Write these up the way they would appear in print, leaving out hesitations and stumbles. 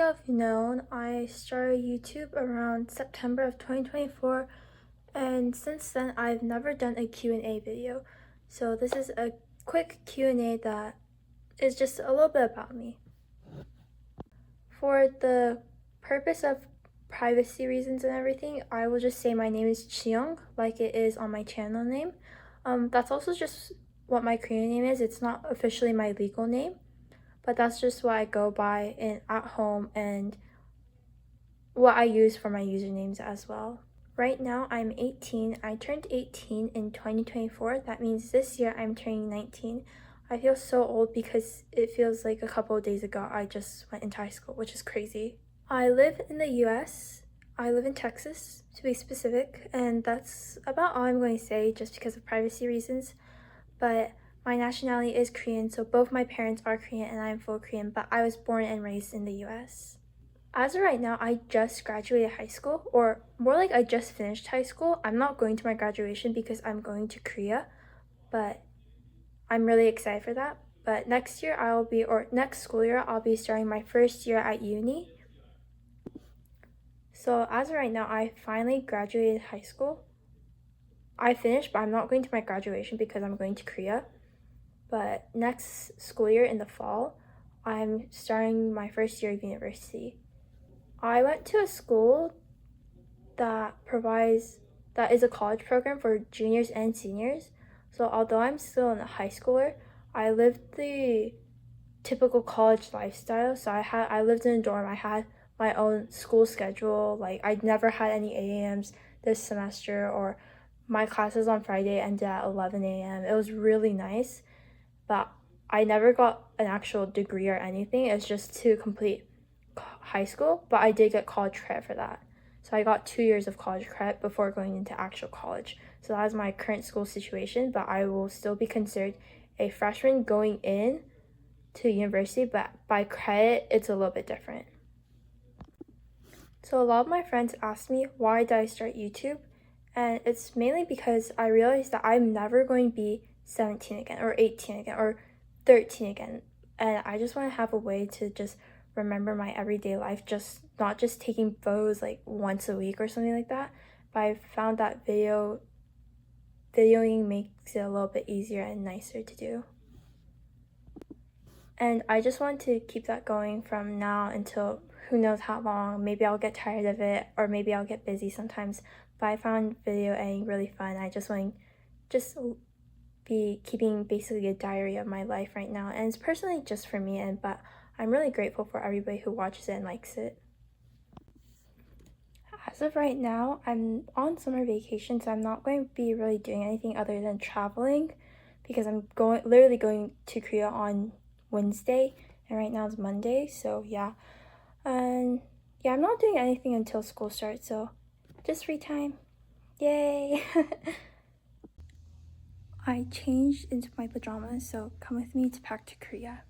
have known, I started YouTube around September of 2024, and since then I've never done a Q&A video. So this is a quick Q&A that is just a little bit about me. For the purpose of privacy reasons and everything, I will just say my name is Chiyoung, like it is on my channel name. That's also just what my Korean name is. It's not officially my legal name, but that's just what I go by at home and what I use for my usernames as well. Right now I'm 18. I turned 18 in 2024. That means this year I'm turning 19. I feel so old because it feels like a couple of days ago I just went into high school, which is crazy. I live in the US. I live in Texas, to be specific, and that's about all I'm going to say just because of privacy reasons. But my nationality is Korean, so both my parents are Korean and I am full Korean, but I was born and raised in the US. As of right now, I just graduated high school, or more like I just finished high school. I'm not going to my graduation because I'm going to Korea, but I'm really excited for that. But next school year, I'll be starting my first year at uni. So as of right now, I finally graduated high school. I finished, but I'm not going to my graduation because I'm going to Korea. But next school year in the fall, I'm starting my first year of university. I went to a school that is a college program for juniors and seniors. So although I'm still a high schooler, I lived the typical college lifestyle. So I lived in a dorm. I had my own school schedule. Like I never had any 8 a.m.s this semester, or my classes on Friday ended at 11 a.m. It was really nice, but I never got an actual degree or anything. It's just to complete high school, but I did get college credit for that. So I got 2 years of college credit before going into actual college. So that is my current school situation, but I will still be considered a freshman going in to university, but by credit, it's a little bit different. So a lot of my friends asked me, why did I start YouTube? And it's mainly because I realized that I'm never going to be 17 again, or 18 again, or 13 again. And I just want to have a way to just remember my everyday life, not just taking photos like once a week or something like that. But I found that videoing makes it a little bit easier and nicer to do. And I just want to keep that going from now until who knows how long. Maybe I'll get tired of it, or maybe I'll get busy sometimes. But I found video editing really fun. I just want to be keeping basically a diary of my life right now. And it's personally just for me, but I'm really grateful for everybody who watches it and likes it. As of right now, I'm on summer vacation, so I'm not going to be really doing anything other than traveling, because I'm literally going to Korea on Wednesday, and right now it's Monday, so yeah. And yeah, I'm not doing anything until school starts, so just free time. Yay! I changed into my pajamas, so come with me to pack to Korea.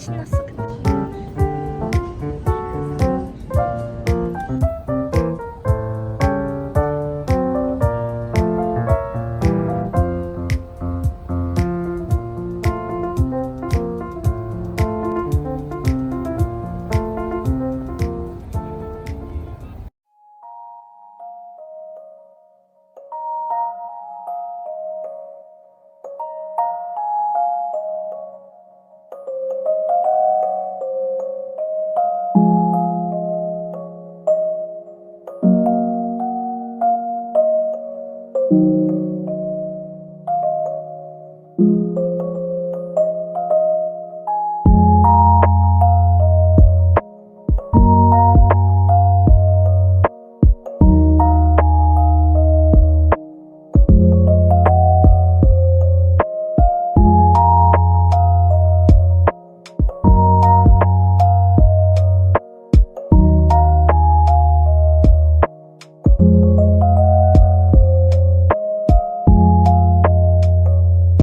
신났어.